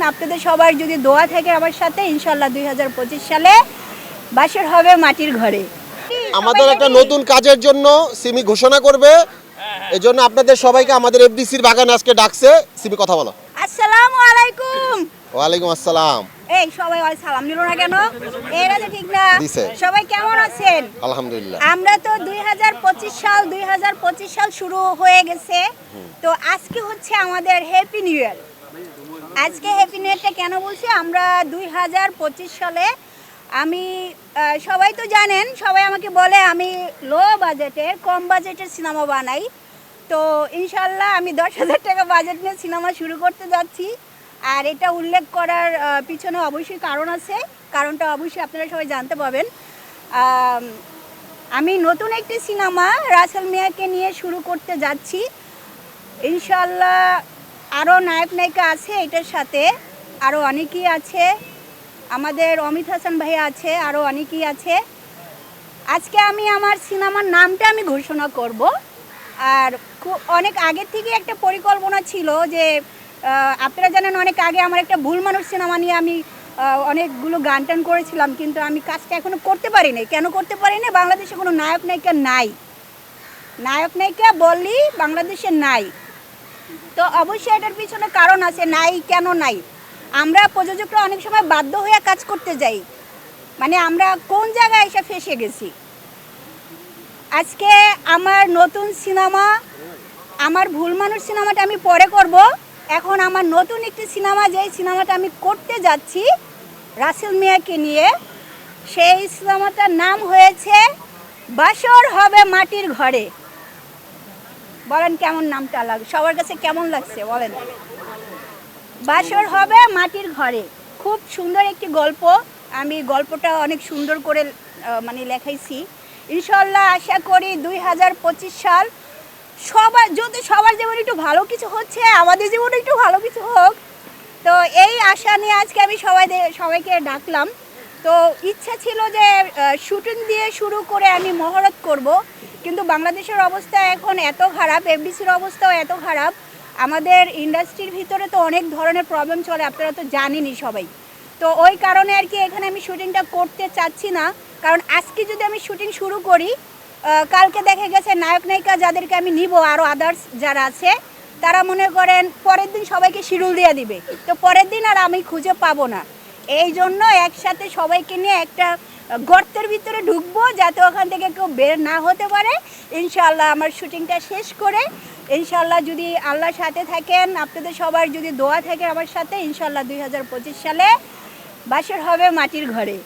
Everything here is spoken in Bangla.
আপনাদের সবার যদি দোয়া থাকে আমার সাথে ইনশাল্লাহ 2025 সালে বাসর হবে মাটির ঘরে। আমাদের একটা নতুন কাজের জন্য সিমি ঘোষণা করবে, এজন্য আপনাদের সবাইকে আমাদের এফডিসির বাগানে আজকে ডাকছে। সিমি কথা বলো। আসসালামু আলাইকুম। ওয়ালাইকুম আসসালাম। এই সবাই সালাম দিল না কেন? এরা তো ঠিক না। দিছে। সবাই কেমন আছেন? আলহামদুলিল্লাহ। আমরা তো 2025 সাল শুরু হয়ে গেছে। তো আজকে হচ্ছে আমাদের হ্যাপি নিউ ইয়ার। আজকে হ্যাপি নিউ ইয়ারটা কেন বলছি, আমরা 2025 সালে আমি সবাই তো জানেন, সবাই আমাকে বলে আমি লো বাজেটের কম বাজেটের সিনেমা বানাই। তো ইনশাল্লাহ আমি 10,000 টাকা বাজেট নিয়ে সিনেমা শুরু করতে যাচ্ছি। আর এটা উল্লেখ করার পিছনে অবশ্যই কারণ আছে, কারণটা অবশ্যই আপনারা সবাই জানতে পাবেন। আমি নতুন একটি সিনেমা রাসেল মিয়াকে নিয়ে শুরু করতে যাচ্ছি। ইনশাল্লাহ আরও নায়ক নায়িকা আছে, এটার সাথে আরও অনেকেই আছে, আমাদের অমিত হাসান ভাইয়া আছে, আরও অনেকেই আছে। আজকে আমি আমার সিনেমার নামটা আমি ঘোষণা করব। আর অনেক আগের থেকে একটা পরিকল্পনা ছিল যে আপনারা জানেন অনেক আগে আমার একটা ভুল মানুষ সিনেমা নিয়ে আমি অনেকগুলো গান টান করেছিলাম, কিন্তু আমি কাজটা এখনও করতে পারিনি। কেন করতে পারিনি? বাংলাদেশে কোনো নায়ক নায়িকা নাই, নায়ক নায়িকা বললি বাংলাদেশে নাই। তো অবশ্যই এটার পিছনে কারণ আছে, নাই কেন নাই। আমরা প্রযোজকরা অনেক সময় বাধ্য হয়ে কাজ করতে যাই, মানে আমরা কোন জায়গায় এসে ফেসে গেছি। আজকে আমার নতুন সিনেমা, আমার ভুল মানুষ সিনেমাটা আমি পরে করব। এখন আমার নতুন একটি সিনেমা, যেই সিনেমাটা আমি করতে যাচ্ছি রাসেল মিয়াকে নিয়ে, সেই সিনেমাটার নাম হয়েছে বাসর হবে মাটির ঘরে। বলেন কেমন নামটা লাগে, সবার কাছে কেমন লাগছে বলেন? বাসর হবে মাটির ঘরে, খুব সুন্দর একটি গল্প। আমি গল্পটা অনেক সুন্দর করে মানে লেখাইছি। ইনশাল্লাহ আশা করি 2025 সাল সবার জীবনে একটু ভালো কিছু হচ্ছে, আমাদের জীবনে একটু ভালো কিছু হোক। তো এই আশা নিয়ে আজকে আমি সবাইকে ডাকলাম। তো ইচ্ছা ছিল যে শুটিং দিয়ে শুরু করে আমি মহরত করব, কিন্তু বাংলাদেশের অবস্থা এখন এত খারাপ, এফডিসির অবস্থাও এত খারাপ, আমাদের ইন্ডাস্ট্রির ভিতরে তো অনেক ধরনের প্রবলেম চলে, আপনারা তো জানেনই সবাই। তো ওই কারণে আর কি এখানে আমি শুটিংটা করতে চাচ্ছি না। কারণ আজকে যদি আমি শুটিং শুরু করি, কালকে দেখা গেছে নায়ক নায়িকা যাদেরকে আমি নিব, আরও আদার্স যারা আছে, তারা মনে করেন পরের দিন সবাইকে শিডিউল দিয়ে দিবে, তো পরের দিন আর আমি খুঁজে পাবো না। এই জন্য একসাথে সবাইকে নিয়ে একটা গর্তের ভিতরে ঢুকবো, যাতে ওখান থেকে কেউ বের না হতে পারে। ইনশাআল্লাহ আমার শুটিংটা শেষ করে ইনশাআল্লাহ যদি আল্লাহর সাথে থাকেন, আপনাদের সবার যদি দোয়া থাকে আমার সাথে, ইনশাআল্লাহ 2025 সালে বাসর হবে মাটির ঘরে।